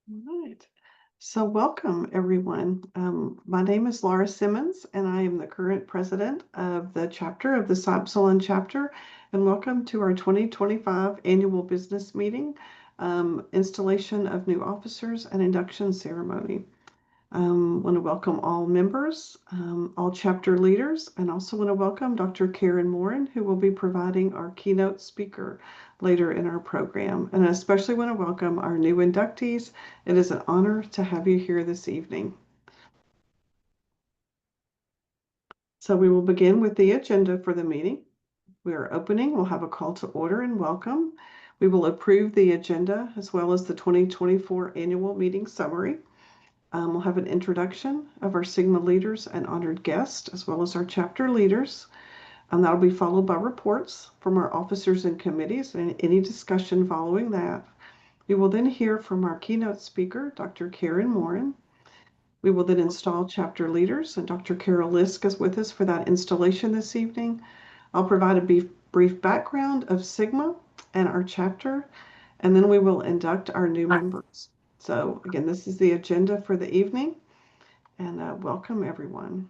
All right. So welcome, everyone. My name is Laura Simmons, and I am the current president of the chapter of the Upsilon chapter. And welcome to our 2025 annual business meeting, installation of new officers and induction ceremony. Want to welcome all members, all chapter leaders, and also want to welcome Dr. Karen Morin, who will be providing our keynote speaker later in our program. And I especially want to welcome our new inductees. It is an honor to have you here this evening. So we will begin with the agenda for the meeting. We are opening. We'll have a call to order and welcome. We will approve the agenda as well as the 2024 annual meeting summary. We'll have an introduction of our Sigma leaders and honored guests, as well as our chapter leaders. That'll be followed by reports from our officers and committees and any discussion following that. We will then hear from our keynote speaker, Dr. Karen Morin. We will then install chapter leaders, and Dr. Carol Lisk is with us for that installation this evening. I'll provide a brief background of Sigma and our chapter, and then we will induct our new members. So again, this is the agenda for the evening, and welcome everyone.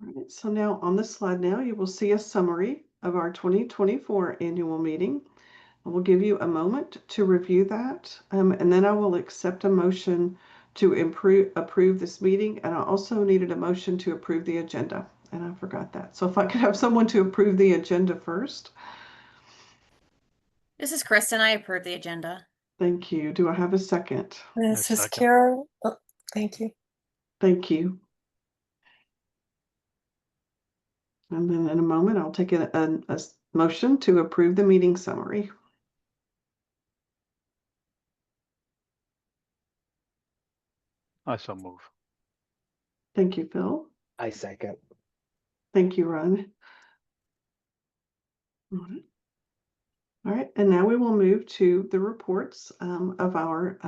All right, so now on the slide now, you will see a summary of our 2024 annual meeting. I will give you a moment to review that, and then I will accept a motion to approve this meeting, and I also needed a motion to approve the agenda, and I forgot that. So if I could have someone to approve the agenda first. This is Kristen. I approve the agenda. Thank you. Do I have a second? This is Carol. Oh, thank you. Thank you. And then in a moment, I'll take a motion to approve the meeting summary. I so move. Thank you, Phil. I second. Thank you, Ron. All right, and now we will move to the reports of our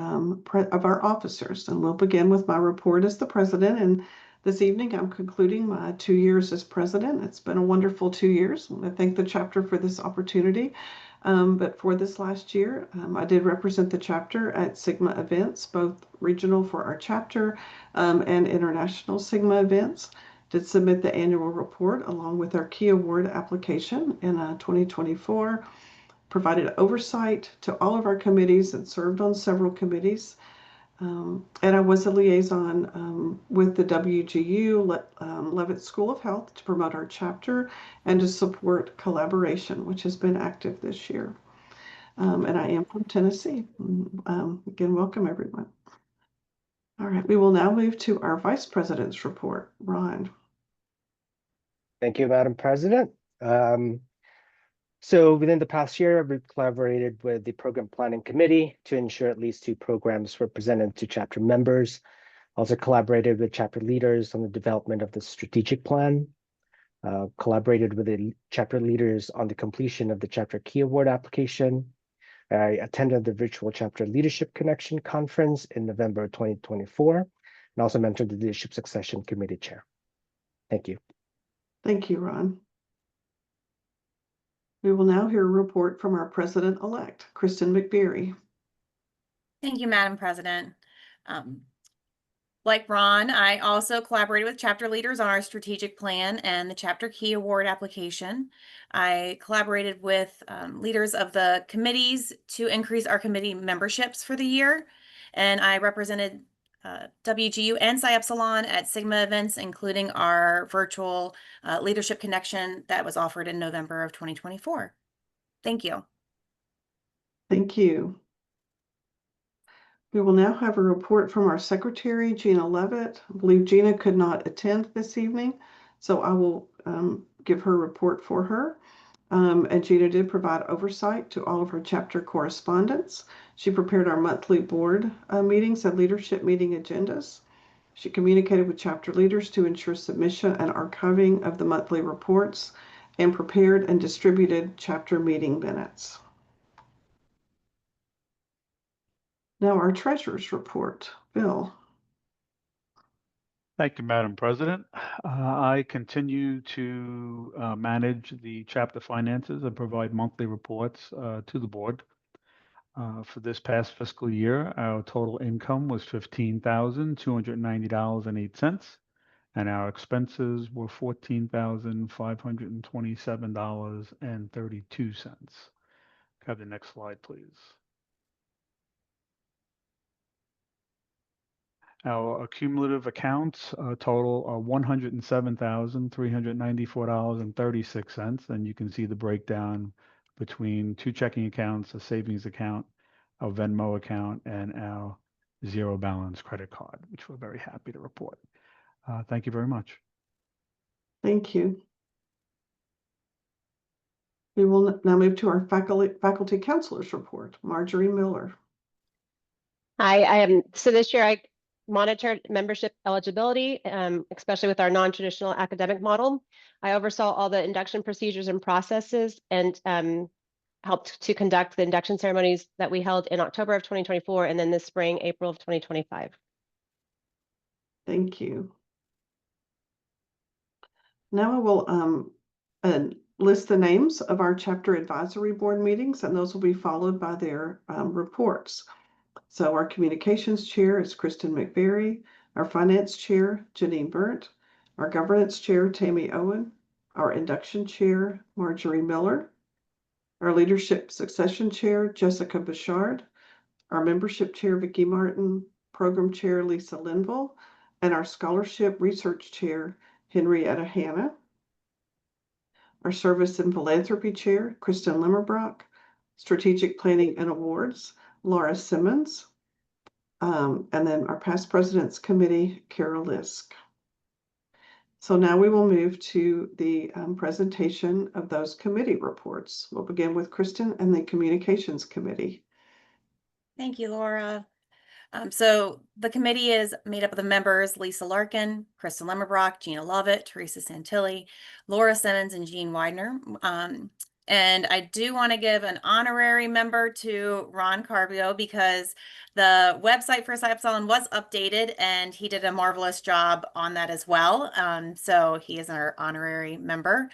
officers, and we'll begin with my report as the president. And this evening, I'm concluding my 2 years as president. It's been a wonderful 2 years. I want to thank the chapter for this opportunity. But for this last year, I did represent the chapter at Sigma events, both regional for our chapter and international Sigma events. Did submit the annual report along with our key award application in 2024. Provided oversight to all of our committees and served on several committees. And I was a liaison with the WGU, Leavitt School of Health, to promote our chapter and to support collaboration, which has been active this year. And I am from Tennessee. Again, welcome everyone. All right, we will now move to our Vice President's report. Ron. Thank you, Madam President. So within the past year, we've collaborated with the Program Planning Committee to ensure at least 2 programs were presented to chapter members. Also collaborated with chapter leaders on the development of the strategic plan. Collaborated with the chapter leaders on the completion of the chapter key award application. I attended the virtual chapter leadership connection conference in November 2024, and also mentored the leadership succession committee chair. Thank you. Thank you, Ron. We will now hear a report from our president-elect, Kristen McBeery. Thank you, Madam President. Like Ron, I also collaborated with chapter leaders on our strategic plan and the chapter key award application. I collaborated with leaders of the committees to increase our committee memberships for the year. And I represented WGU and Psi Epsilon at Sigma events, including our virtual leadership connection that was offered in November of 2024. Thank you. Thank you. We will now have a report from our secretary, Gina Leavitt. I believe Gina could not attend this evening, so I will give her report for her. And Gina did provide oversight to all of her chapter correspondence. She prepared our monthly board meetings and leadership meeting agendas. She communicated with chapter leaders to ensure submission and archiving of the monthly reports, and prepared and distributed chapter meeting minutes. Now our treasurer's report. Bill. Thank you, Madam President. I continue to manage the chapter finances and provide monthly reports to the board. For this past fiscal year, our total income was $15,290.08, and our expenses were $14,527.32. Have the next slide, please. Our cumulative accounts total are $107,394.36, and you can see the breakdown between 2 checking accounts, a savings account, a Venmo account, and our zero balance credit card, which we're very happy to report. Thank you very much. Thank you. We will now move to our faculty counselors report. Marjorie Miller. Hi, so this year I monitored membership eligibility, especially with our non-traditional academic model. I oversaw all the induction procedures and processes and helped to conduct the induction ceremonies that we held in October of 2024 and then this spring, April of 2025. Thank you. Now I will list the names of our chapter advisory board meetings, and those will be followed by their reports. So our communications chair is Kristen McVeary, our finance chair, Janine Burnt, our governance chair, Tammy Owen, our induction chair, Marjorie Miller, our leadership succession chair, Jessica Bouchard, our membership chair, Vicki Martin, program chair, Lisa Linville, and our scholarship research chair, Henrietta Hanna. Our service and philanthropy chair, Kristen Limmerbrock, strategic planning and awards, Laura Simmons, and then our past presidents committee, Carol Lisk. So now we will move to the presentation of those committee reports. We'll begin with Kristen and the communications committee. Thank you, Laura. So the committee is made up of the members Lisa Larkin, Kristen Limmerbrock, Gina Lovett, Teresa Santilli, Laura Simmons, and Jean Widener. And I do want to give an honorary member to Ron Carbio because the website for Epsilon was updated and he did a marvelous job on that as well. So he is our honorary member.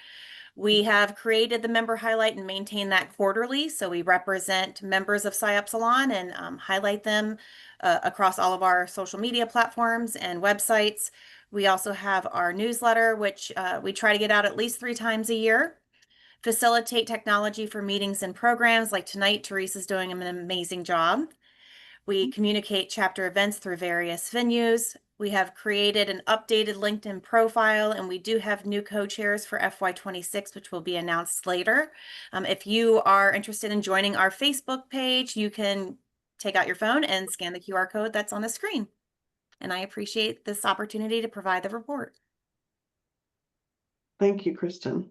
We have created the member highlight and maintain that quarterly. So we represent members of Psi Epsilon and highlight them across all of our social media platforms and websites. We also have our newsletter, which we try to get out at least 3 times a year. Facilitate technology for meetings and programs. Like tonight, Teresa's doing an amazing job. We communicate chapter events through various venues. We have created an updated LinkedIn profile, and we do have new co-chairs for FY26, which will be announced later. If you are interested in joining our Facebook page, you can take out your phone and scan the QR code that's on the screen. And I appreciate this opportunity to provide the report. Thank you, Kristen.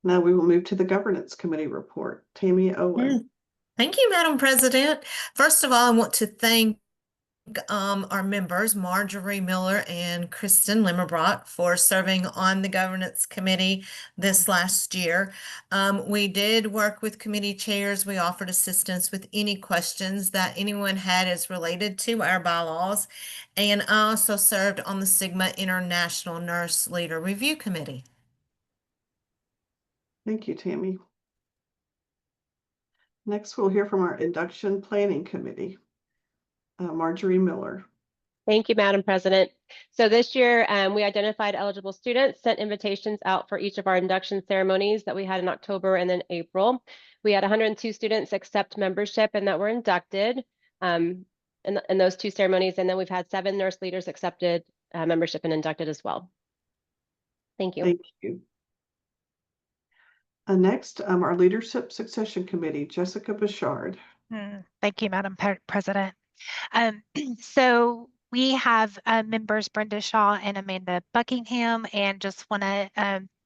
Now we will move to the governance committee report. Tammy Owen. Thank you, Madam President. First of all, I want to thank our members, Marjorie Miller and Kristen Limmerbrock, for serving on the governance committee this last year. We did work with committee chairs. We offered assistance with any questions that anyone had as related to our bylaws. And I also served on the Sigma International Nurse Leader Review Committee. Thank you, Tammy. Next, we'll hear from our induction planning committee. Marjorie Miller. Thank you, Madam President. So this year, we identified eligible students, sent invitations out for each of our induction ceremonies that we had in October and then April. We had 102 students accept membership and that were inducted in those 2 ceremonies. And then we've had 7 nurse leaders accepted membership and inducted as well. Thank you. Thank you. Next, our leadership succession committee, Jessica Bouchard. Thank you, Madam President. So we have members Brenda Shaw and Amanda Buckingham, and just want to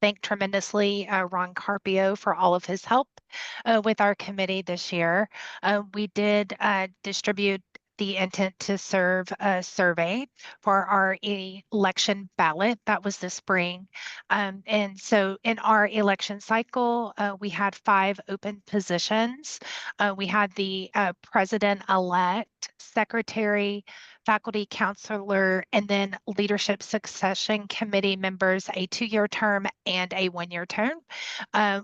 thank tremendously Ron Carpio for all of his help with our committee this year. We did distribute the intent to serve survey for our election ballot. That was this spring. And so in our election cycle, we had 5 open positions. We had the president-elect, secretary, faculty counselor, and then leadership succession committee members, a 2-year term and a 1-year term.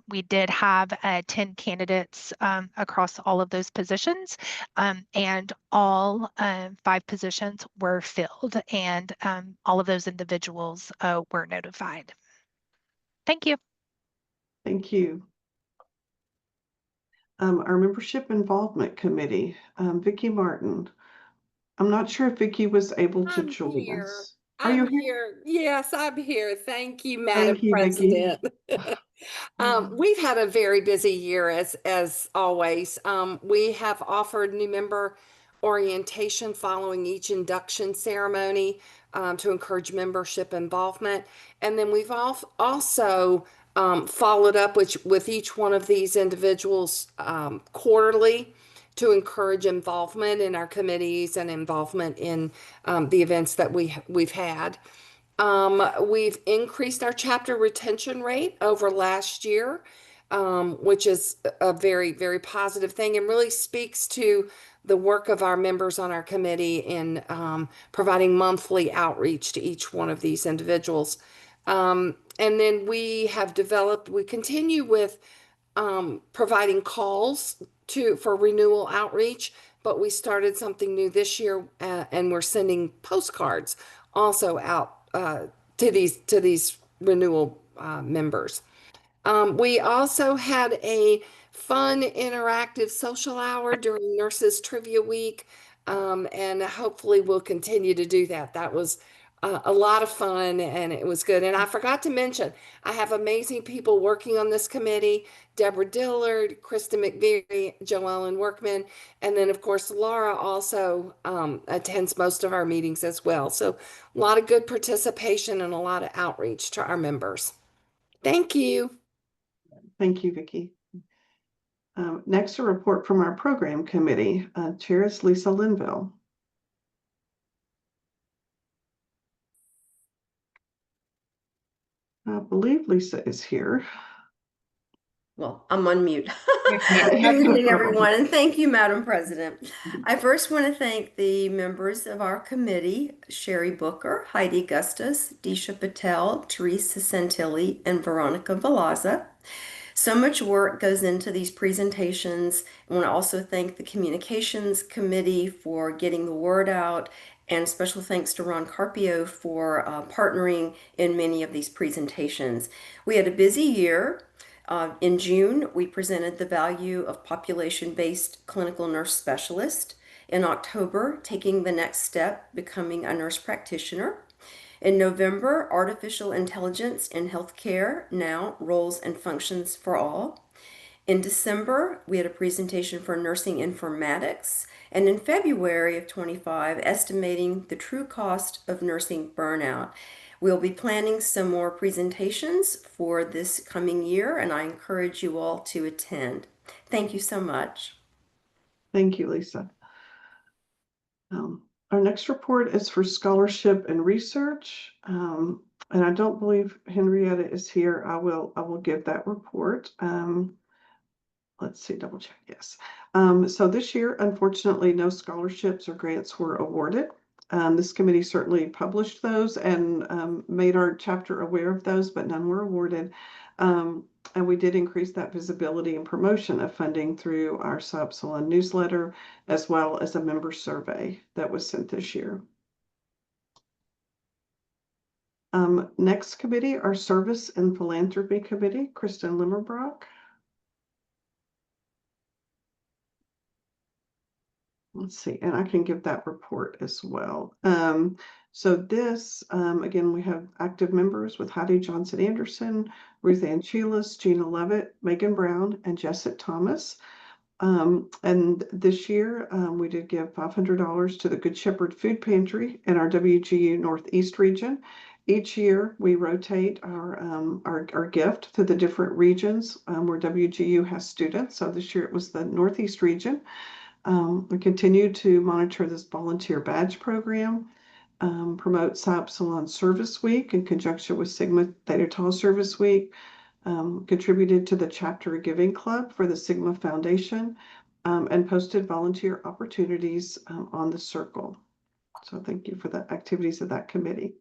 We did have 10 candidates across all of those positions, and all 5 positions were filled, and all of those individuals were notified. Thank you. Thank you. Our membership involvement committee, Vicki Martin. I'm not sure if Vicki was able to I'm join here. us. Are you I'm here? Yes, I'm here. Thank you, Madam Thank you, Vicki. President. We've had a very busy year as always. We have offered new member orientation following each induction ceremony to encourage membership involvement. And then we've also followed up with each one of these individuals quarterly to encourage involvement in our committees and involvement in the events that we've had. We've increased our chapter retention rate over last year, which is a very, very positive thing and really speaks to the work of our members on our committee in providing monthly outreach to each one of these individuals. And then we continue with providing calls for renewal outreach, but we started something new this year, and we're sending postcards also out to these renewal members. We also had a fun interactive social hour during Nurses Trivia Week, and hopefully we'll continue to do that. That was a lot of fun, and it was good. And I forgot to mention, I have amazing people working on this committee: Deborah Dillard, Krista McVeary, Joellen Workman, and then of course Laura also attends most of our meetings as well. So a lot of good participation and a lot of outreach to our members. Thank you. Thank you, Vicki. Next, a report from our program committee. Chair is Lisa Linville. I believe Lisa is here. Well, I'm on mute. Good evening, everyone, and thank you, Madam President. I first want to thank the members of our committee: Sherry Booker, Heidi Gustus, Disha Patel, Teresa Santilli, and Veronica Velazza. So much work goes into these presentations. I want to also thank the Communications Committee for getting the word out, and special thanks to Ron Carpio for partnering in many of these presentations. We had a busy year. In June, we presented the value of population-based clinical nurse specialist. In October, taking the next step, becoming a nurse practitioner. In November, artificial intelligence in healthcare, now roles and functions for all. In December, we had a presentation for nursing informatics. And in February of 25, estimating the true cost of nursing burnout. We'll be planning some more presentations for this coming year, and I encourage you all to attend. Thank you so much. Thank you, Lisa. Our next report is for scholarship and research, and I don't believe Henrietta is here. I will give that report. Let's see, double check. Yes. So this year, unfortunately, no scholarships or grants were awarded. This committee certainly published those and made our chapter aware of those, but none were awarded. And we did increase that visibility and promotion of funding through our Psi Upsilon newsletter, as well as a member survey that was sent this year. Next committee, our Service and Philanthropy Committee, Kristen Limmerbrock. Let's see, and I can give that report as well. So this, again, we have active members with Heidi Johnson Anderson, Ruth Ann Chelis, Gina Levitt, Megan Brown, and Jesset Thomas. And this year, we did give $500 to the Good Shepherd Food Pantry in our WGU Northeast region. Each year, we rotate our gift to the different regions where WGU has students. So this year, it was the Northeast region. We continue to monitor this volunteer badge program, promote Psi Upsilon Service Week in conjunction with Sigma Theta Tau Service Week, contributed to the Chapter Giving Club for the Sigma Foundation, and posted volunteer opportunities on the circle. So thank you for the activities of that committee.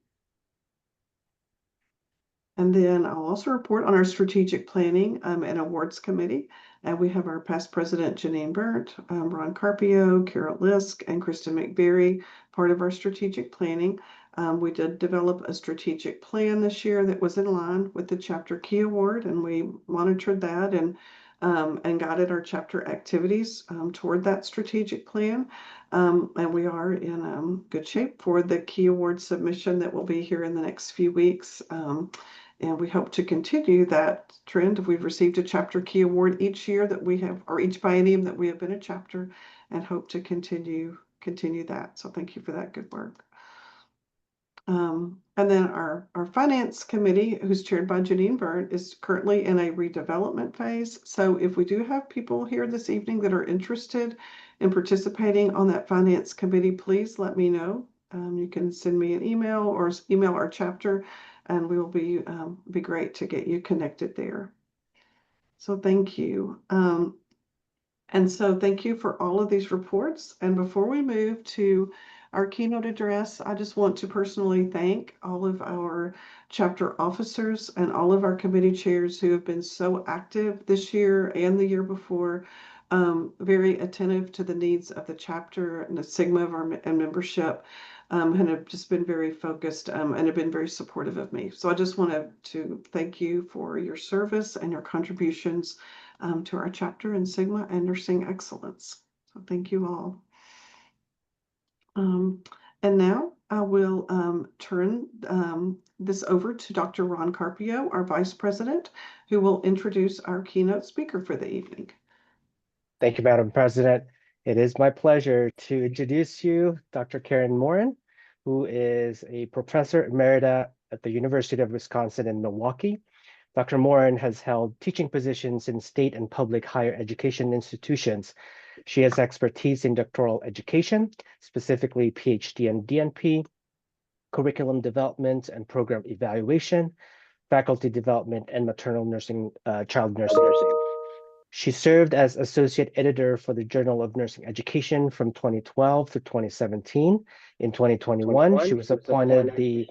And then I'll also report on our strategic planning and awards committee. And we have our past president, Janine Burnt, Ron Carpio, Carol Lisk, and Kristen McBerry, part of our strategic planning. We did develop a strategic plan this year that was in line with the Chapter Key Award, and we monitored that and guided our chapter activities toward that strategic plan. And we are in good shape for the Key Award submission that will be here in the next few weeks. And we hope to continue that trend. We've received a Chapter Key Award each year that we have, or each biennium that we have been a chapter, and hope to continue that. So thank you for that good work. And then our finance committee, who's chaired by Janine Byrne, is currently in a redevelopment phase. So if we do have people here this evening that are interested in participating on that finance committee, please let me know. You can send me an email or email our chapter, and we will be great to get you connected there. So thank you. And so thank you for all of these reports. And before we move to our keynote address, I just want to personally thank all of our chapter officers and all of our committee chairs who have been so active this year and the year before, very attentive to the needs of the chapter and the Sigma of our membership, and have just been very focused and have been very supportive of me. So I just wanted to thank you for your service and your contributions to our chapter in Sigma and nursing excellence. So thank you all. And now I will turn this over to Dr. Ron Carpio, our Vice President, who will introduce our keynote speaker for the evening. Thank you, Madam President. It is my pleasure to introduce you Dr. Karen Morin, who is a professor emerita at the University of Wisconsin in Milwaukee. Dr. Morin has held teaching positions in state and public higher education institutions. She has expertise in doctoral education, specifically PhD and DNP, curriculum development and program evaluation, faculty development, and maternal nursing, child nursing. She served as associate editor for the Journal of Nursing Education from 2012 to 2017. In 2021, she was appointed the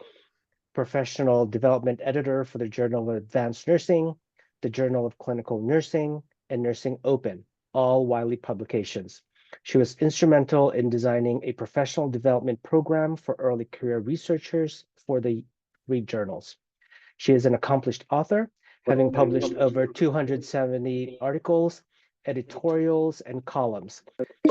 professional development editor for the Journal of Advanced Nursing, the Journal of Clinical Nursing, and Nursing Open, all Wiley publications. She was instrumental in designing a professional development program for early career researchers for the three journals. She is an accomplished author, having published over 270 articles, editorials, and columns.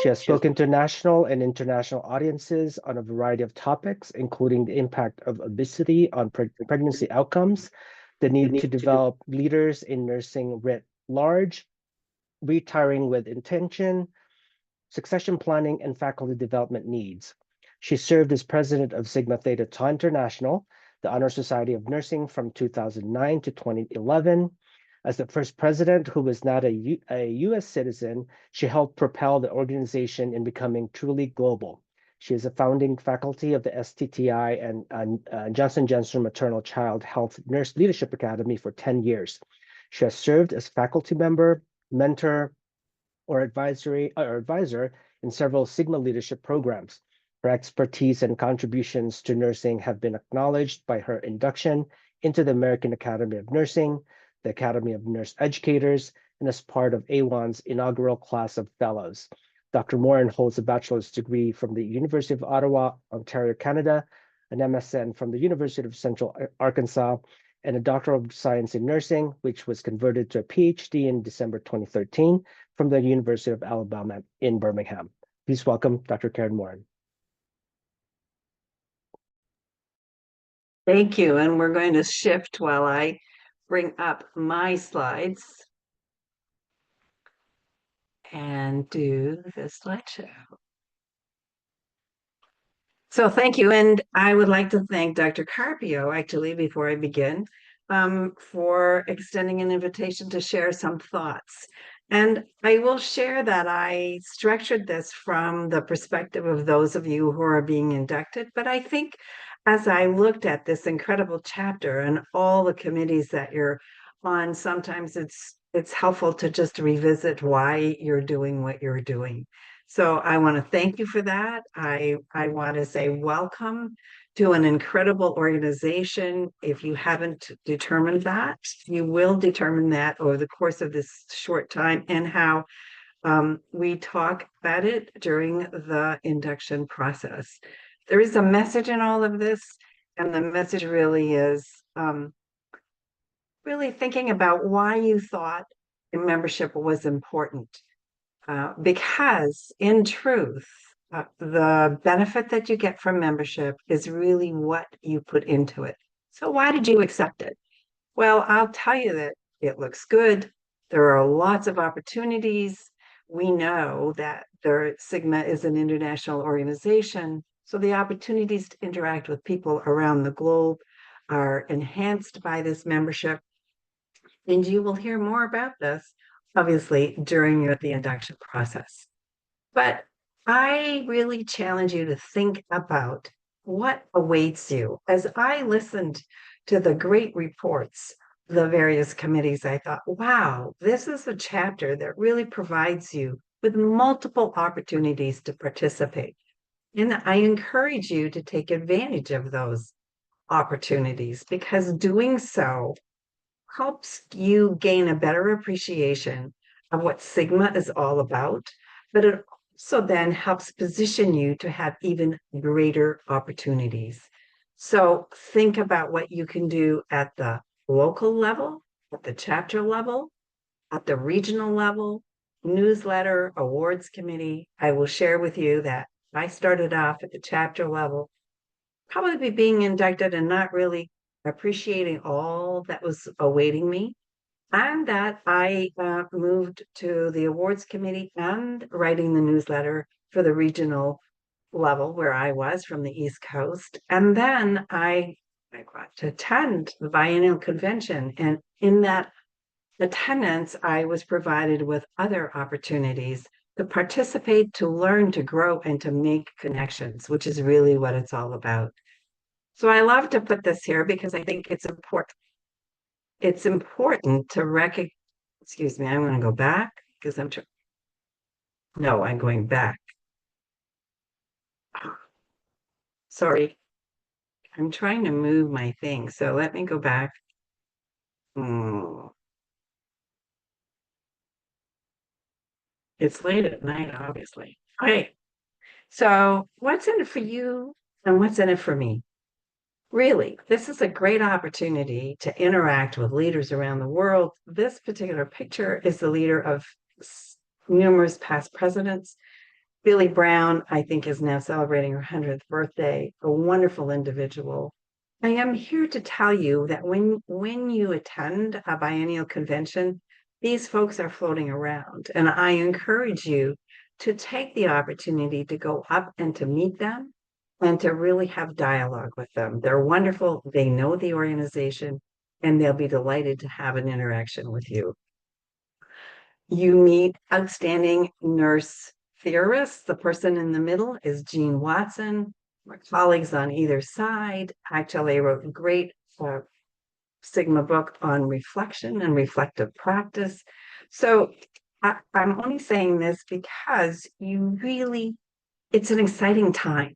She has spoken to national and international audiences on a variety of topics, including the impact of obesity on pregnancy outcomes, the need to develop leaders in nursing writ large, retiring with intention, succession planning, and faculty development needs. She served as president of Sigma Theta Tau International, the Honor Society of Nursing, from 2009 to 2011. As the first president who was not a U.S. citizen, she helped propel the organization in becoming truly global. She is a founding faculty of the STTI and Johnson & Johnson Maternal Child Health Nurse Leadership Academy for 10 years. She has served as faculty member, mentor, or advisor in several Sigma leadership programs. Her expertise and contributions to nursing have been acknowledged by her induction into the American Academy of Nursing, the Academy of Nurse Educators, and as part of AWHONN's inaugural class of fellows. Dr. Morin holds a bachelor's degree from the University of Ottawa, Ontario, Canada, an MSN from the University of Central Arkansas, and a Doctor of Science in Nursing, which was converted to a PhD in December 2013 from the University of Alabama in Birmingham. Please welcome Dr. Karen Morin. Thank you, and we're going to shift while I bring up my slides and do the slideshow. So thank you, and I would like to thank Dr. Carpio, actually, before I begin, for extending an invitation to share some thoughts. And I will share that I structured this from the perspective of those of you who are being inducted, but I think as I looked at this incredible chapter and all the committees that you're on, sometimes it's helpful to just revisit why you're doing what you're doing. So I want to thank you for that. I want to say welcome to an incredible organization. If you haven't determined that, you will determine that over the course of this short time, and how we talk about it during the induction process. There is a message in all of this, and the message really is really thinking about why you thought membership was important. Because in truth, the benefit that you get from membership is really what you put into it. So why did you accept it? Well, I'll tell you that it looks good. There are lots of opportunities. We know that Sigma is an international organization, so the opportunities to interact with people around the globe are enhanced by this membership. And you will hear more about this, obviously, during the induction process. But I really challenge you to think about what awaits you. As I listened to the great reports, the various committees, I thought, wow, this is a chapter that really provides you with multiple opportunities to participate. And I encourage you to take advantage of those opportunities, because doing so helps you gain a better appreciation of what Sigma is all about, but it also then helps position you to have even greater opportunities. So think about what you can do at the local level, at the chapter level, at the regional level, newsletter, awards committee. I will share with you that I started off at the chapter level, probably being inducted and not really appreciating all that was awaiting me. And that I moved to the awards committee and writing the newsletter for the regional level where I was from the East Coast. And then I got to attend the biennial convention. And in that attendance, I was provided with other opportunities to participate, to learn, to grow, and to make connections, which is really what it's all about. So I love to put this here because I think it's important. It's important to recognize, excuse me, I'm going to go back because no, I'm going back. Sorry, I'm trying to move my thing. So let me go back. It's late at night, obviously. All right. So what's in it for you and what's in it for me? Really, this is a great opportunity to interact with leaders around the world. This particular picture is the leader of numerous past presidents. Billy Brown, I think, is now celebrating her 100th birthday, a wonderful individual. I am here to tell you that when you attend a biennial convention, these folks are floating around, and I encourage you to take the opportunity to go up and to meet them and to really have dialogue with them. They're wonderful. They know the organization, and they'll be delighted to have an interaction with you. You meet outstanding nurse theorists. The person in the middle is Jean Watson. My colleagues on either side actually wrote a great Sigma book on reflection and reflective practice. So I'm only saying this because it's an exciting time.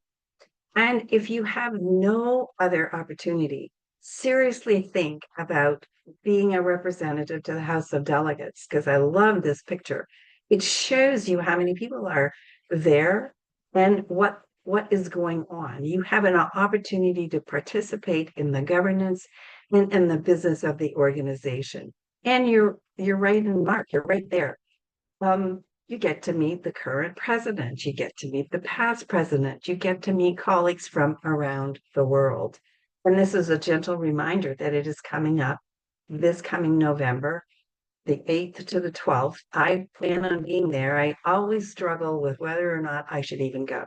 And if you have no other opportunity, seriously think about being a representative to the House of Delegates, because I love this picture. It shows you how many people are there and what is going on. You have an opportunity to participate in the governance and in the business of the organization. And you're right in the mark, you're right there. You get to meet the current president, you get to meet the past president, you get to meet colleagues from around the world. And this is a gentle reminder that it is coming up this coming November, the 8th to the 12th. I plan on being there. I always struggle with whether or not I should even go.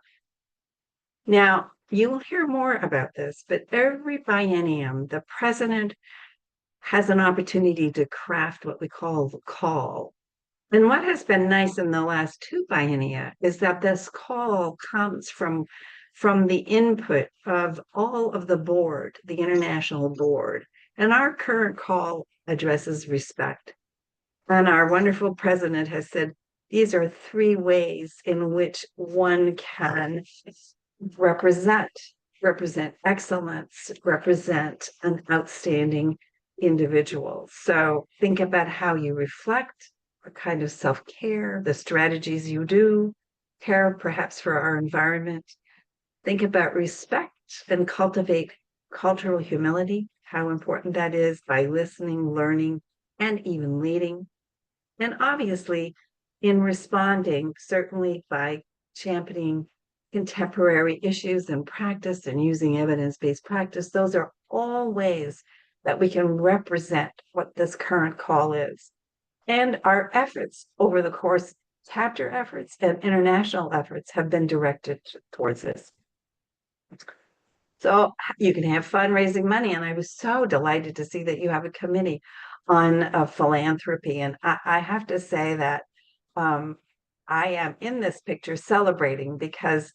Now, you will hear more about this, but every biennium, the president has an opportunity to craft what we call the call. And what has been nice in the last two biennia is that this call comes from the input of all of the board, the international board. And our current call addresses respect. And our wonderful president has said, these are 3 ways in which one can represent excellence, represent an outstanding individual. So think about how you reflect, what kind of self-care, the strategies you do, care perhaps for our environment. Think about respect and cultivate cultural humility, how important that is by listening, learning, and even leading. And obviously, in responding, certainly by championing contemporary issues and practice and using evidence-based practice, those are all ways that we can represent what this current call is. And our efforts over the course, chapter efforts and international efforts have been directed towards this. So you can have fun raising money. And I was so delighted to see that you have a committee on philanthropy. And I have to say that I am in this picture celebrating because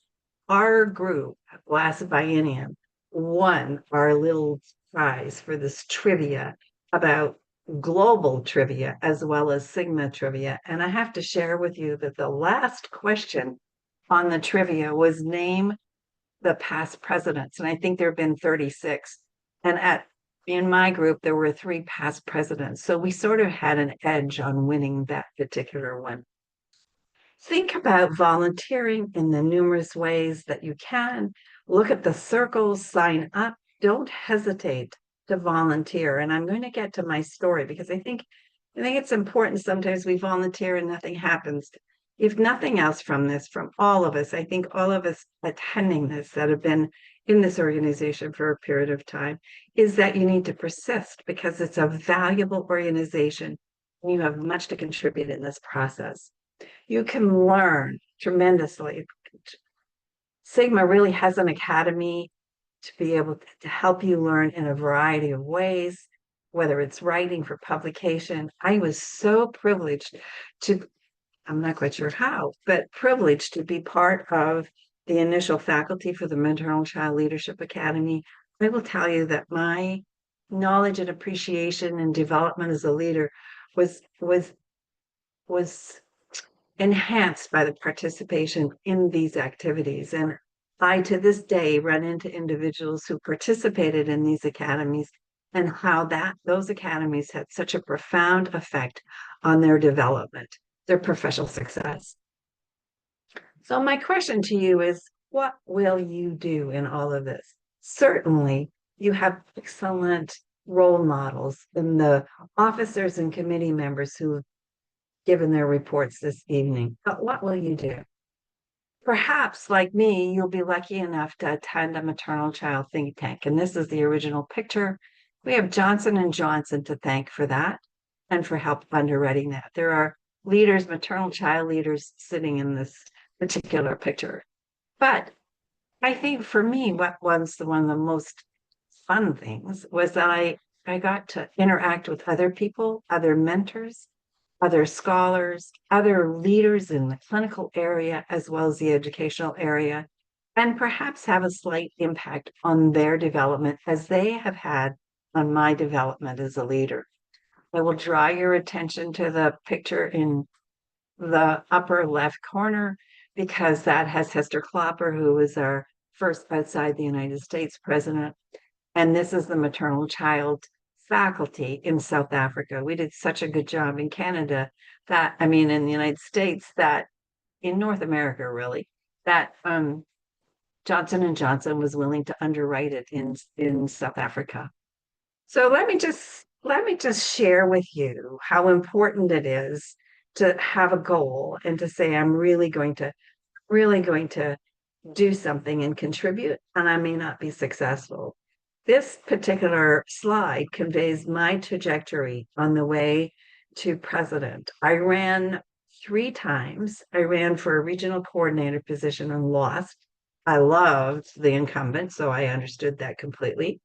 our group, last biennium, won our little prize for this trivia about global trivia as well as Sigma trivia. And I have to share with you that the last question on the trivia was name the past presidents. And I think there have been 36. And in my group, there were 3 past presidents. So we sort of had an edge on winning that particular one. Think about volunteering in the numerous ways that you can. Look at the circles, sign up. Don't hesitate to volunteer. And I'm going to get to my story because I think it's important. Sometimes we volunteer and nothing happens. If nothing else from this, from all of us, I think all of us attending this that have been in this organization for a period of time, is that you need to persist because it's a valuable organization and you have much to contribute in this process. You can learn tremendously. Sigma really has an academy to be able to help you learn in a variety of ways, whether it's writing for publication. I was so privileged to, I'm not quite sure how, but privileged to be part of the initial faculty for the Maternal Child Leadership Academy. I will tell you that my knowledge and appreciation and development as a leader was enhanced by the participation in these activities. And I, to this day, run into individuals who participated in these academies and how those academies had such a profound effect on their development, their professional success. So my question to you is, what will you do in all of this? Certainly, you have excellent role models in the officers and committee members who've given their reports this evening. But what will you do? Perhaps, like me, you'll be lucky enough to attend a maternal child think tank. And this is the original picture. We have Johnson & Johnson to thank for that and for help underwriting that. There are leaders, maternal child leaders sitting in this particular picture. But I think for me, what was one of the most fun things was that I got to interact with other people, other mentors, other scholars, other leaders in the clinical area, as well as the educational area, and perhaps have a slight impact on their development as they have had on my development as a leader. I will draw your attention to the picture in the upper left corner, because that has Hester Klopper, who was our first outside the United States president. And this is the maternal child faculty in South Africa. We did such a good job in Canada in the United States, that in North America, really, that Johnson & Johnson was willing to underwrite it in South Africa. So let me just share with you how important it is to have a goal and to say, I'm really going to do something and contribute, and I may not be successful. This particular slide conveys my trajectory on the way to president. I ran 3 times. I ran for a regional coordinator position and lost. I loved the incumbent, so I understood that completely.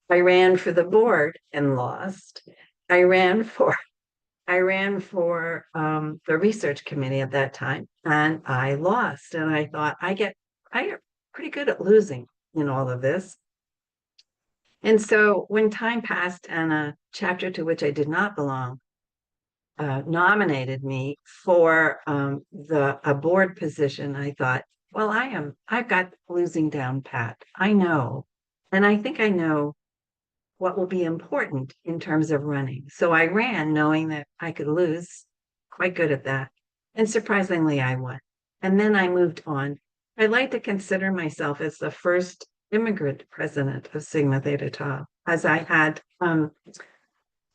I ran for the board and lost. I ran for the research committee at that time, and I lost. And I thought, I get pretty good at losing in all of this. And so when time passed and a chapter to which I did not belong nominated me for a board position, I thought, well, I've got losing down pat. I know, and I think I know what will be important in terms of running. So I ran knowing that I could lose, quite good at that. And surprisingly, I won. And then I moved on. I like to consider myself as the first immigrant president of Sigma Theta Tau, as I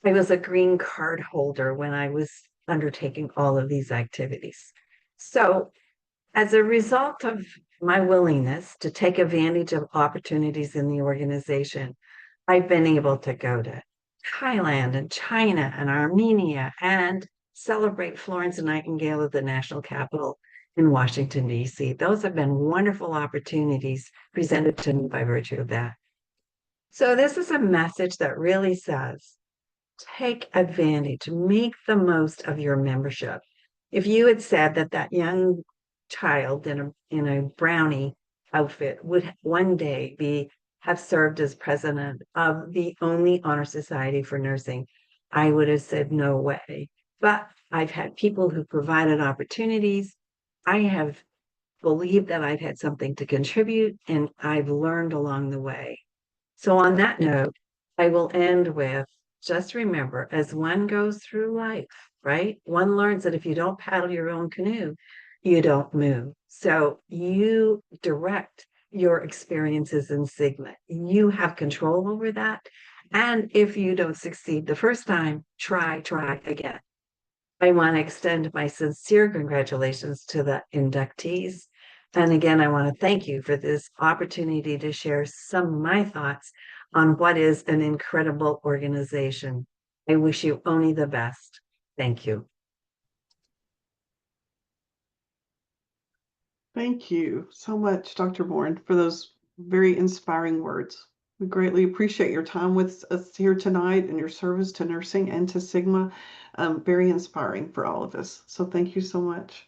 was a green card holder when I was undertaking all of these activities. So as a result of my willingness to take advantage of opportunities in the organization, I've been able to go to Thailand and China and Armenia and celebrate Florence Nightingale at the national capital in Washington, D.C. Those have been wonderful opportunities presented to me by virtue of that. So this is a message that really says, take advantage, make the most of your membership. If you had said that that young child in a brownie outfit would one day have served as president of the only honor society for nursing, I would have said no way. But I've had people who provided opportunities. I have believed that I've had something to contribute, and I've learned along the way. So on that note, I will end with, just remember, as one goes through life, right? One learns that if you don't paddle your own canoe, you don't move. So you direct your experiences in Sigma. You have control over that. And if you don't succeed the first time, try again. I want to extend my sincere congratulations to the inductees. And again, I want to thank you for this opportunity to share some of my thoughts on what is an incredible organization. I wish you only the best. Thank you. Thank you so much, Dr. Bourne, for those very inspiring words. We greatly appreciate your time with us here tonight and your service to nursing and to Sigma. Very inspiring for all of us. So thank you so much.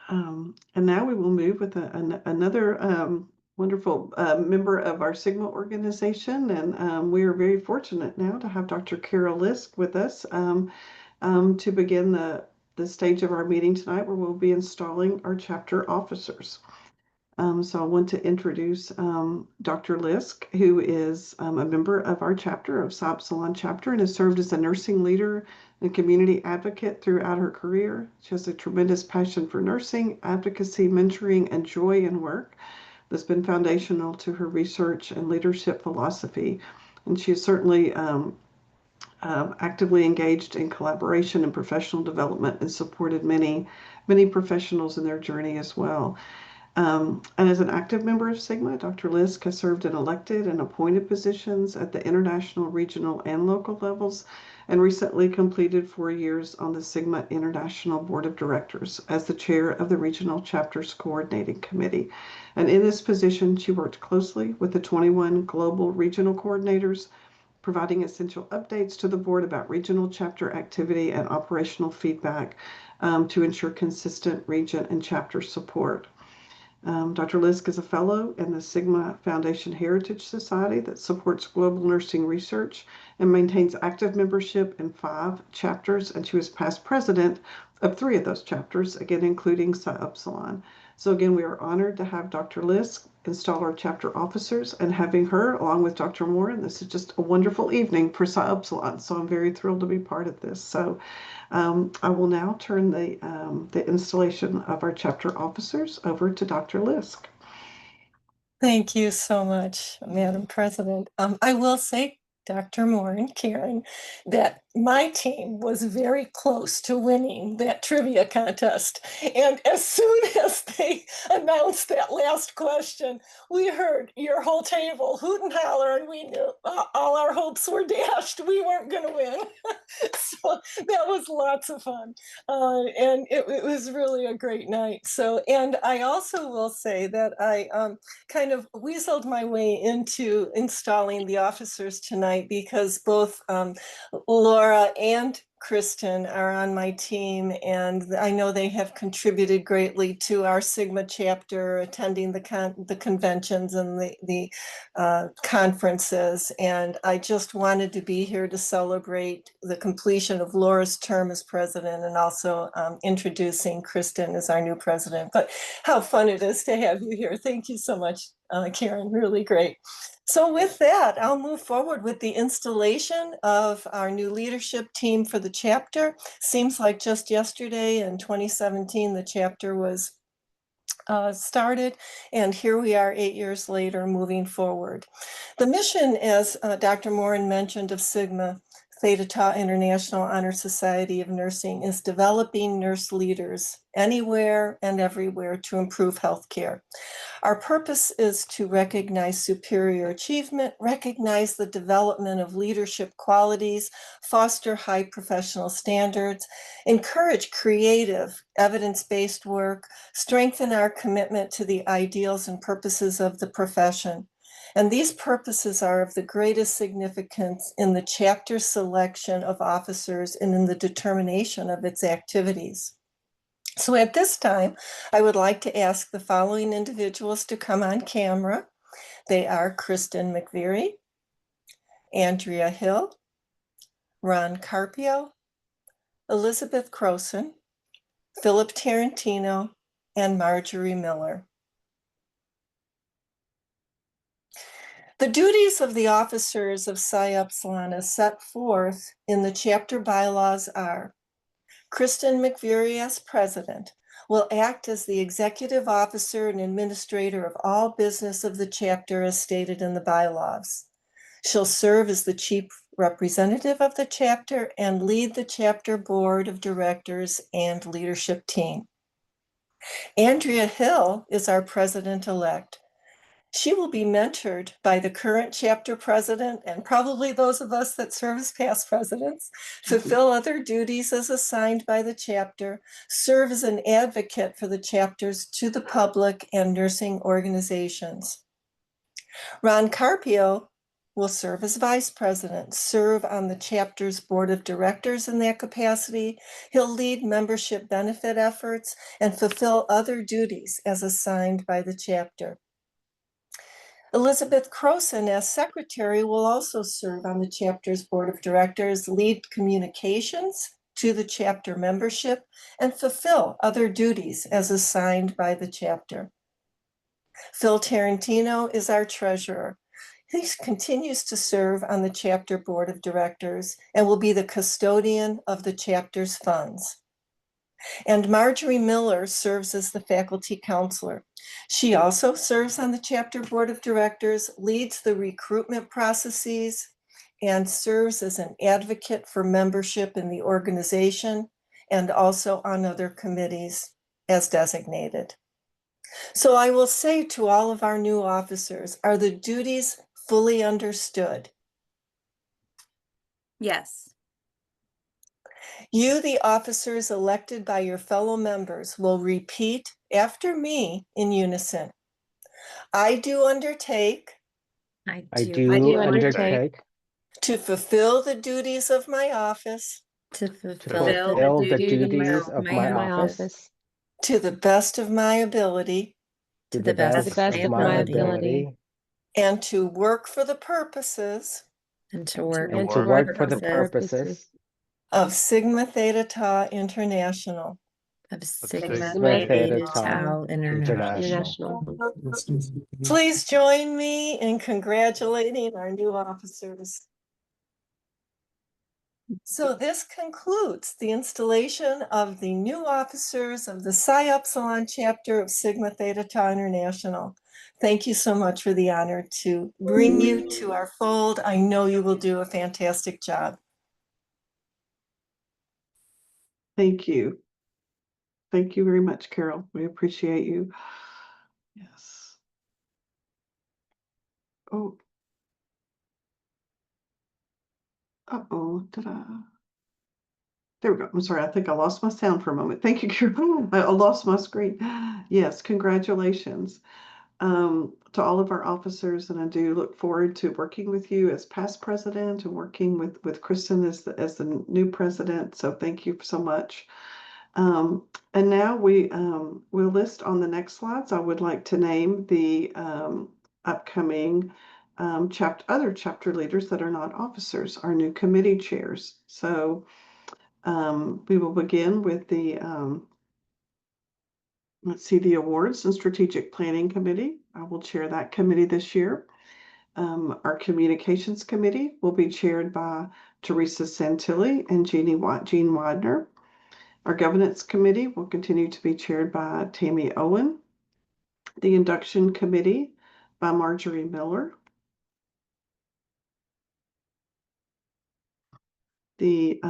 And now we will move with another wonderful member of our Sigma organization. And we are very fortunate now to have Dr. Carol Lisk with us to begin the stage of our meeting tonight, where we'll be installing our chapter officers. So I want to introduce Dr. Lisk, who is a member of our chapter of Psi Epsilon chapter and has served as a nursing leader and community advocate throughout her career. She has a tremendous passion for nursing, advocacy, mentoring, and joy in work that's been foundational to her research and leadership philosophy. And she is certainly actively engaged in collaboration and professional development and supported many professionals in their journey as well. And as an active member of Sigma, Dr. Lisk has served in elected and appointed positions at the international, regional, and local levels, and recently completed 4 years on the Sigma International Board of Directors as the chair of the Regional Chapters Coordinating Committee. And in this position, she worked closely with the 21 global regional coordinators, providing essential updates to the board about regional chapter activity and operational feedback to ensure consistent region and chapter support. Dr. Lisk is a fellow in the Sigma Foundation Heritage Society that supports global nursing research and maintains active membership in 5 chapters, and she was past president of 3 of those chapters, again, including Psi Epsilon. So again, we are honored to have Dr. Lisk install our chapter officers, and having her along with Dr. Moore, and this is just a wonderful evening for Psi Epsilon, so I'm very thrilled to be part of this. So I will now turn the installation of our chapter officers over to Dr. Lisk. Thank you so much, Madam President. I will say, Dr. Moore and Karen, that my team was very close to winning that trivia contest. And as soon as they announced that last question, we heard your whole table hoot and holler, and we knew all our hopes were dashed. We weren't going to win. So that was lots of fun. And it was really a great night. So, and I also will say that I kind of weaseled my way into installing the officers tonight, because both Laura and Kristen are on my team, and I know they have contributed greatly to our Sigma chapter, attending the conventions and the conferences. And I just wanted to be here to celebrate the completion of Laura's term as president, and also introducing Kristen as our new president. But how fun it is to have you here. Thank you so much, Karen, really great. So with that, I'll move forward with the installation of our new leadership team for the chapter. Seems like just yesterday in 2017, the chapter was started, and here we are 8 years later moving forward. The mission, as Dr. Morin mentioned, of Sigma Theta Tau International Honor Society of Nursing is developing nurse leaders anywhere and everywhere to improve healthcare. Our purpose is to recognize superior achievement, recognize the development of leadership qualities, foster high professional standards, encourage creative, evidence-based work, strengthen our commitment to the ideals and purposes of the profession. And these purposes are of the greatest significance in the chapter selection of officers and in the determination of its activities. So at this time, I would like to ask the following individuals to come on camera. They are Kristen McVeary, Andrea Hill, Ron Carpio, Elizabeth Croson, Philip Tarantino, and Marjorie Miller. The duties of the officers of Psi Upsilon as set forth in the chapter bylaws are: Kristen McVeary, as president, will act as the executive officer and administrator of all business of the chapter as stated in the bylaws. She'll serve as the chief representative of the chapter and lead the chapter board of directors and leadership team. Andrea Hill is our president-elect. She will be mentored by the current chapter president and probably those of us that serve as past presidents, fulfill other duties as assigned by the chapter, serve as an advocate for the chapters to the public and nursing organizations. Ron Carpio will serve as vice president, serve on the chapter's board of directors in that capacity. He'll lead membership benefit efforts and fulfill other duties as assigned by the chapter. Elizabeth Croson, as secretary, will also serve on the chapter's board of directors, lead communications to the chapter membership, and fulfill other duties as assigned by the chapter. Phil Tarantino is our treasurer. He continues to serve on the chapter board of directors and will be the custodian of the chapter's funds. And Marjorie Miller serves as the faculty counselor. She also serves on the chapter board of directors, leads the recruitment processes, and serves as an advocate for membership in the organization and also on other committees as designated. So I will say to all of our new officers, are the duties fully understood? Yes. You, the officers elected by your fellow members, will repeat after me in unison. I do undertake I do undertake to fulfill the duties of my office To to fulfill fulfill the the duties duties of of my my office office to the best of my ability to the best of my ability and to work for the purposes and to work and to work for the purposes of Sigma Theta Tau International. of Sigma Sigma Theta Theta Tau Tau International. Please join me in congratulating our new officers. So this concludes the installation of the new officers of the Psi Upsilon chapter of Sigma Theta Tau International. Thank you so much for the honor to bring you to our fold. I know you will do a fantastic job. Thank you. Thank you very much, Carol. We appreciate you. Yes. Oh. Uh-oh, there we go. I'm sorry, I think I lost my sound for a moment. Thank you, Carol. I lost my screen. Yes, congratulations. to all of our officers, and I do look forward to working with you as past president and working with Kristen as the new president. So thank you so much. And now we'll list on the next slides. I would like to name the upcoming other chapter leaders that are not officers, our new committee chairs. So we will begin with the let's see, the Awards and Strategic Planning Committee. I will chair that committee this year. Our Communications Committee will be chaired by Teresa Santilli and Jean Widener. Our Governance Committee will continue to be chaired by Tammy Owen. The Induction Committee by Marjorie Miller. The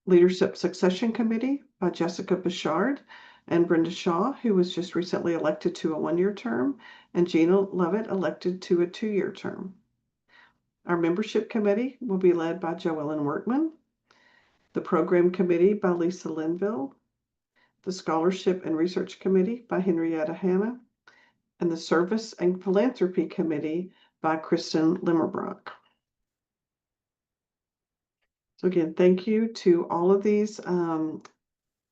Leadership Succession Committee by Jessica Bouchard and Brenda Shaw, who was just recently elected to a 1-year term, and Gina Lovett elected to a 2-year term. Our Membership Committee will be led by Joellen Workman. The Program Committee by Lisa Linville. The Scholarship and Research Committee by Henrietta Hanna. And the Service and Philanthropy Committee by Kristen Limmerbrock. So again, thank you to all of these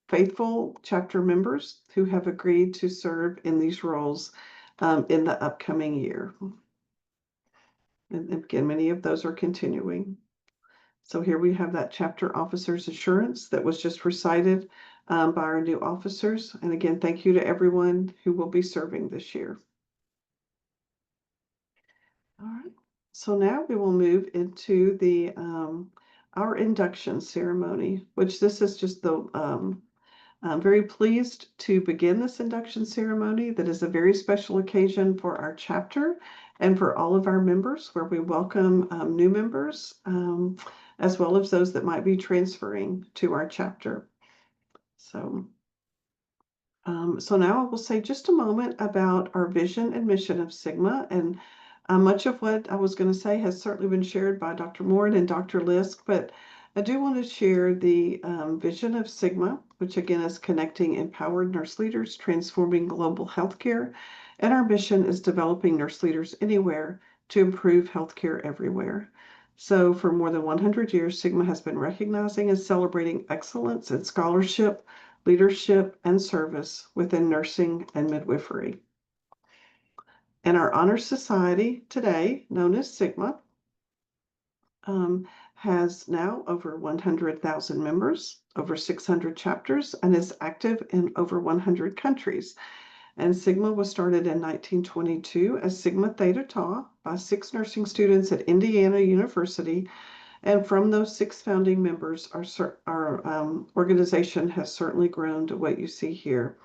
faithful chapter members who have agreed to serve in these roles in the upcoming year. And again, many of those are continuing. So here we have that chapter officer's assurance that was just recited by our new officers. And again, thank you to everyone who will be serving this year. All right, so now we will move into the our induction ceremony, which this is just the I'm very pleased to begin this induction ceremony that is a very special occasion for our chapter and for all of our members, where we welcome new members as well as those that might be transferring to our chapter. So now I will say just a moment about our vision and mission of Sigma, and much of what I was going to say has certainly been shared by Dr. Moore and Dr. Lisk, but I do want to share the vision of Sigma, which again is connecting empowered nurse leaders, transforming global healthcare, and our mission is developing nurse leaders anywhere to improve healthcare everywhere. So for more than 100 years, Sigma has been recognizing and celebrating excellence in scholarship, leadership, and service within nursing and midwifery. And our honor society today, known as Sigma, has now over 100,000 members, over 600 chapters, and is active in over 100 countries. And Sigma was started in 1922 as Sigma Theta Tau by 6 nursing students at Indiana University. And from those 6 founding members, our organization has certainly grown to what you see here.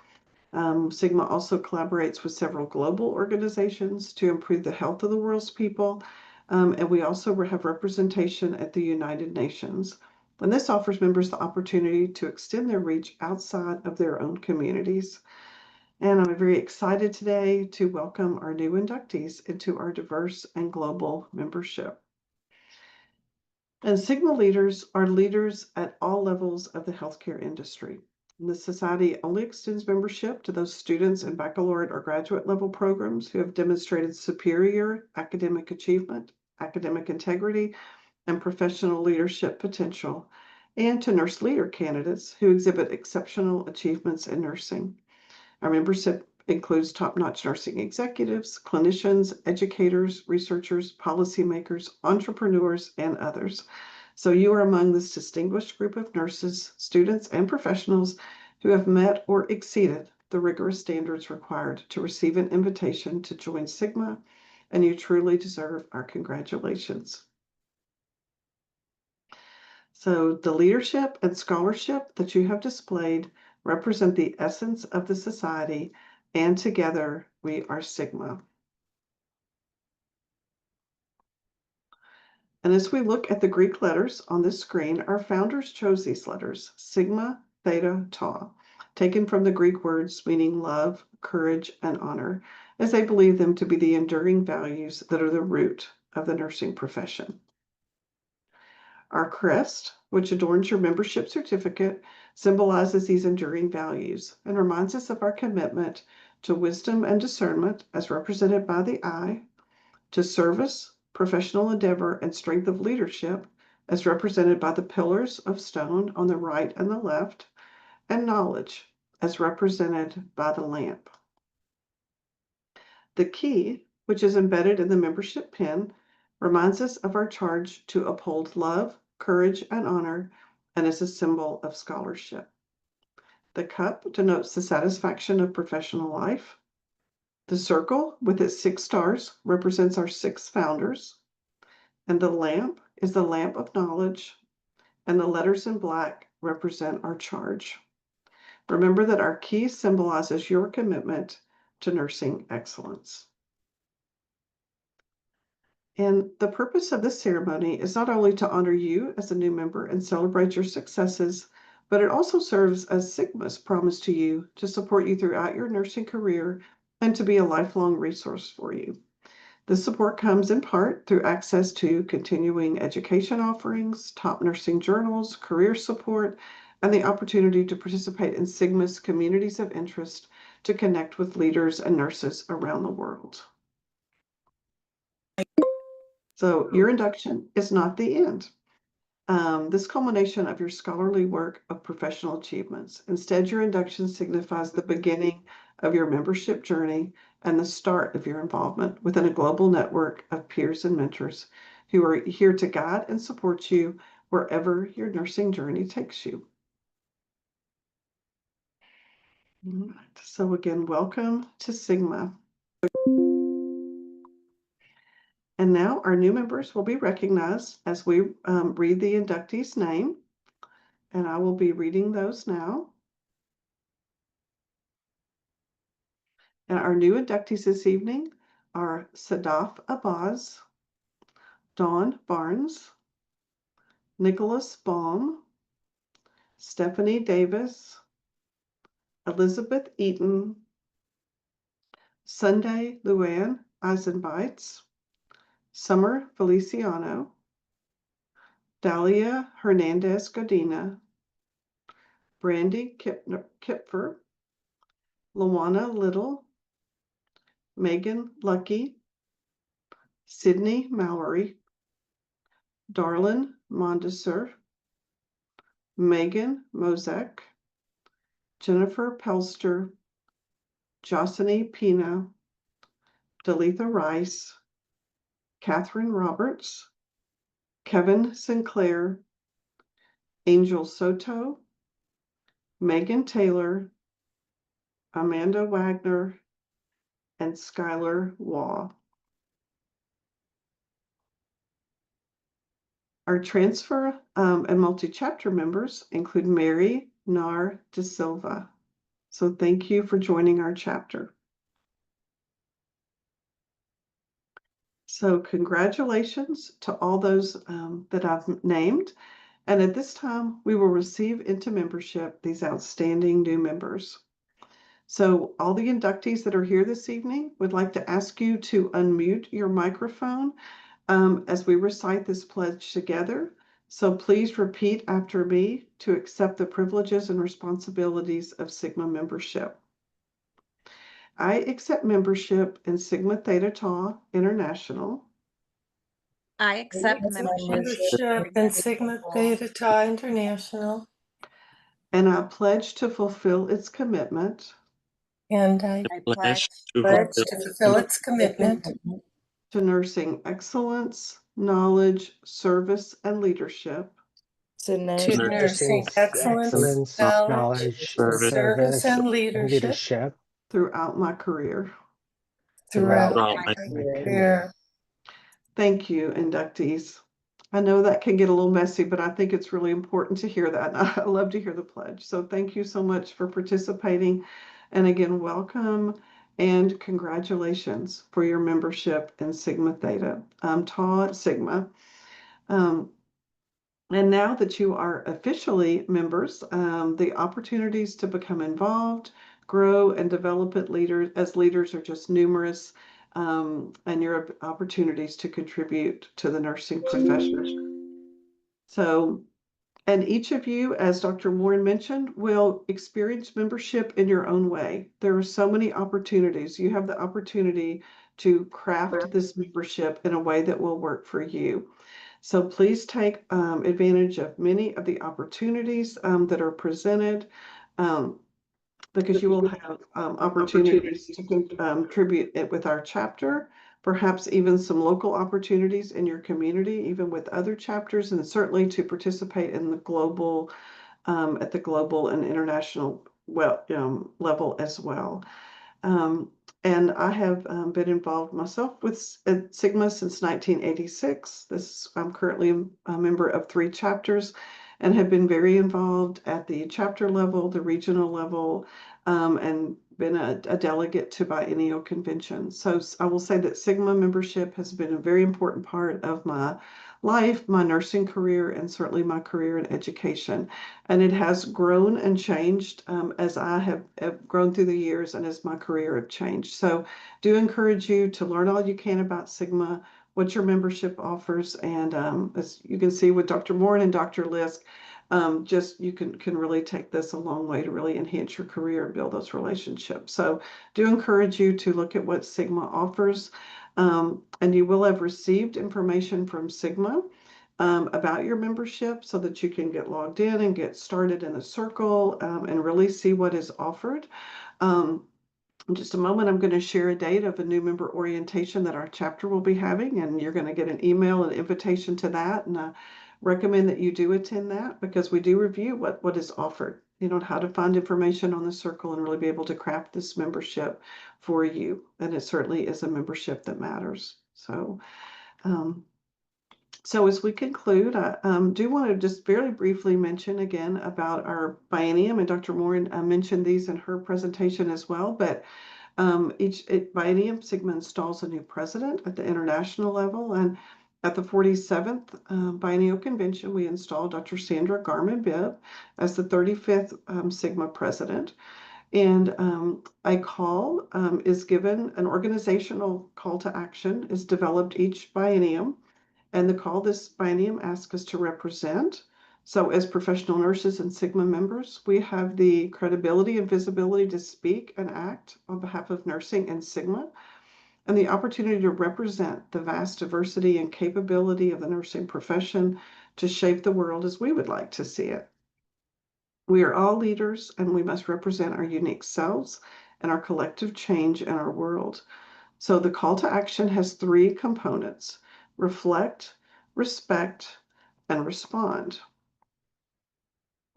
Sigma also collaborates with several global organizations to improve the health of the world's people. And we also have representation at the United Nations. And this offers members the opportunity to extend their reach outside of their own communities. And I'm very excited today to welcome our new inductees into our diverse and global membership. And Sigma leaders are leaders at all levels of the healthcare industry. And the society only extends membership to those students in baccalaureate or graduate level programs who have demonstrated superior academic achievement, academic integrity, and professional leadership potential, and to nurse leader candidates who exhibit exceptional achievements in nursing. Our membership includes top-notch nursing executives, clinicians, educators, researchers, policymakers, entrepreneurs, and others. So you are among this distinguished group of nurses, students, and professionals who have met or exceeded the rigorous standards required to receive an invitation to join Sigma, and you truly deserve our congratulations. So the leadership and scholarship that you have displayed represent the essence of the society, and together we are Sigma. And as we look at the Greek letters on this screen, our founders chose these letters, Sigma, Theta, Tau, taken from the Greek words meaning love, courage, and honor, as they believe them to be the enduring values that are the root of the nursing profession. Our crest, which adorns your membership certificate, symbolizes these enduring values and reminds us of our commitment to wisdom and discernment as represented by the I, to service, professional endeavor, and strength of leadership as represented by the pillars of stone on the right and the left, and knowledge as represented by the lamp. The key, which is embedded in the membership pin, reminds us of our charge to uphold love, courage, and honor, and is a symbol of scholarship. The cup denotes the satisfaction of professional life. The circle, with its 6 stars, represents our 6 founders. And the lamp is the lamp of knowledge, and the letters in black represent our charge. Remember that our key symbolizes your commitment to nursing excellence. And the purpose of this ceremony is not only to honor you as a new member and celebrate your successes, but it also serves as Sigma's promise to you to support you throughout your nursing career and to be a lifelong resource for you. This support comes in part through access to continuing education offerings, top nursing journals, career support, and the opportunity to participate in Sigma's communities of interest to connect with leaders and nurses around the world. So your induction is not the end. This culmination of your scholarly work of professional achievements. Instead, your induction signifies the beginning of your membership journey and the start of your involvement within a global network of peers and mentors who are here to guide and support you wherever your nursing journey takes you. All right. So again, welcome to Sigma. And now our new members will be recognized as we read the inductee's name. And I will be reading those now. And our new inductees this evening are Sadaf Abbas, Dawn Barnes, Nicholas Baum, Stephanie Davis, Elizabeth Eaton, Sunday Luann Eisenbeitz, Summer Feliciano, Dalia Hernandez Godina, Brandy Kipfer, Luana Little, Megan Lucky, Sydney Mallory, Darlin Mondesser, Megan Mozek, Jennifer Pelster, Josiny Pina, Dalitha Rice, Catherine Roberts, Kevin Sinclair, Angel Soto, Megan Taylor, Amanda Wagner, and Skylar Waugh. Our transfer and multi-chapter members include Mary Nar de Silva. So thank you for joining our chapter. So congratulations to all those that I've named. And at this time, we will receive into membership these outstanding new members. So all the inductees that are here this evening would like to ask you to unmute your microphone as we recite this pledge together. So please repeat after me to accept the privileges and responsibilities of Sigma membership. I accept membership in Sigma Theta Tau International. I accept Membership in Sigma Theta Tau International. And I pledge to fulfill its commitment And I pledge to fulfill its commitment to nursing excellence, knowledge, service, and leadership to nursing excellence, knowledge, service, and leadership throughout my career. throughout my career. Thank you, inductees. I know that can get a little messy, but I think it's really important to hear that. I love to hear the pledge. So thank you so much for participating. And again, welcome and congratulations for your membership in Sigma Theta, Tau Sigma. And now that you are officially members, the opportunities to become involved, grow, and develop as leaders are just numerous, and your opportunities to contribute to the nursing profession. So And each of you, as Dr. Warren mentioned, will experience membership in your own way. There are so many opportunities. You have the opportunity to craft this membership in a way that will work for you. So please take advantage of many of the opportunities that are presented. Because you will have opportunities to contribute it with our chapter, perhaps even some local opportunities in your community, even with other chapters, and certainly to participate in the global, at the global and international level as well. And I have been involved myself with Sigma since 1986. I'm currently a member of 3 chapters and have been very involved at the chapter level, the regional level, and been a delegate to biennial conventions. So I will say that Sigma membership has been a very important part of my life, my nursing career, and certainly my career in education. And it has grown and changed as I have grown through the years and as my career have changed. So do encourage you to learn all you can about Sigma, what your membership offers. And as you can see with Dr. Moore and Dr. Lisk, just you can really take this a long way to really enhance your career and build those relationships. So do encourage you to look at what Sigma offers. And you will have received information from Sigma about your membership so that you can get logged in and get started in a circle and really see what is offered. In just a moment, I'm going to share a date of a new member orientation that our chapter will be having, and you're going to get an email and invitation to that. And I recommend that you do attend that because we do review what is offered, how to find information on the circle and really be able to craft this membership for you. And it certainly is a membership that matters. So, as we conclude, I do want to just very briefly mention again about our biennium, and Dr. Morin mentioned these in her presentation as well, but each biennium, Sigma installs a new president at the international level, and at the 47th Biennial Convention, we installed Dr. Sandra Garman-Bibb as the 35th Sigma president. And a call is given, an organizational call to action is developed each biennium. And the call this biennium asks us to represent. So as professional nurses and Sigma members, we have the credibility and visibility to speak and act on behalf of nursing and Sigma, and the opportunity to represent the vast diversity and capability of the nursing profession to shape the world as we would like to see it. We are all leaders, and we must represent our unique selves and our collective change in our world. So the call to action has 3 components: reflect, respect, and respond.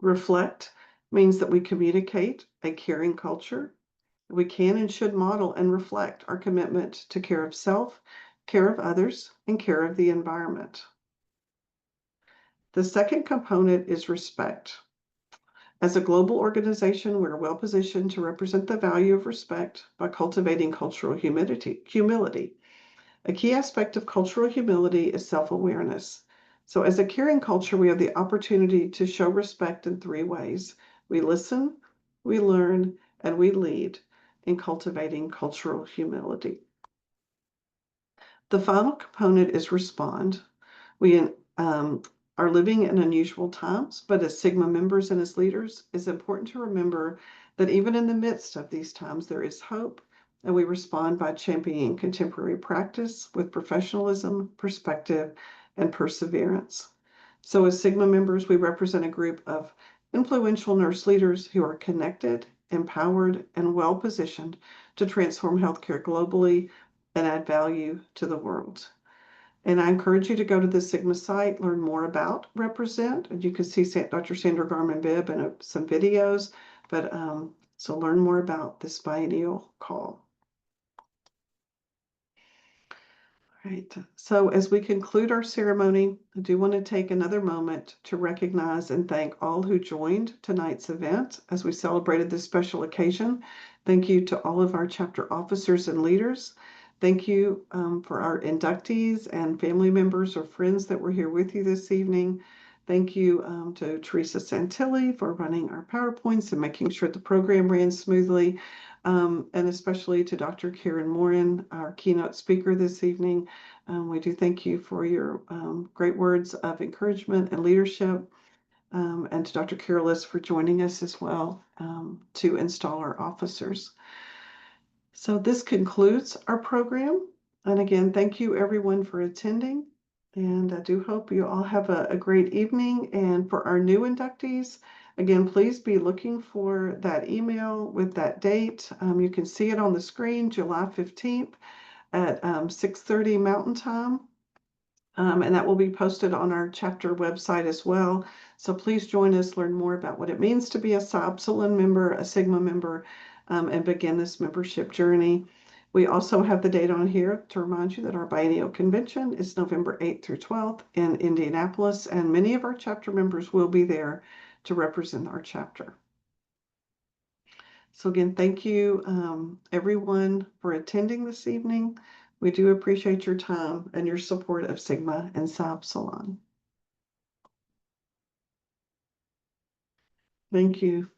Reflect means that we communicate a caring culture. We can and should model and reflect our commitment to care of self, care of others, and care of the environment. The second component is respect. As a global organization, we're well positioned to represent the value of respect by cultivating cultural humility. A key aspect of cultural humility is self-awareness. So as a caring culture, we have the opportunity to show respect in 3 ways. We listen, we learn, and we lead in cultivating cultural humility. The final component is respond. We are living in unusual times, but as Sigma members and as leaders, it's important to remember that even in the midst of these times, there is hope. And we respond by championing contemporary practice with professionalism, perspective, and perseverance. So as Sigma members, we represent a group of influential nurse leaders who are connected, empowered, and well-positioned to transform healthcare globally and add value to the world. And I encourage you to go to the Sigma site, learn more about Represent. And you can see Dr. Sandra Garman-Bibb in some videos, but so learn more about this biennial call. All right, so as we conclude our ceremony, I do want to take another moment to recognize and thank all who joined tonight's event as we celebrated this special occasion. Thank you to all of our chapter officers and leaders. Thank you for our inductees and family members or friends that were here with you this evening. Thank you to Teresa Santilli for running our PowerPoints and making sure the program ran smoothly. And especially to Dr. Karen Morin, our keynote speaker this evening. We do thank you for your great words of encouragement and leadership. and to Dr. Kirilis for joining us as well to install our officers. So this concludes our program. And again, thank you everyone for attending. And I do hope you all have a great evening. And for our new inductees, again, please be looking for that email with that date. You can see it on the screen, July 15th at 6:30 Mountain Time. And that will be posted on our chapter website as well. So please join us, learn more about what it means to be a Psi Upsilon member, a Sigma member, and begin this membership journey. We also have the date on here to remind you that our biennial convention is November 8th through 12th in Indianapolis, and many of our chapter members will be there to represent our chapter. So again, thank you everyone for attending this evening. We do appreciate your time and your support of Sigma and Psi Upsilon. Thank you.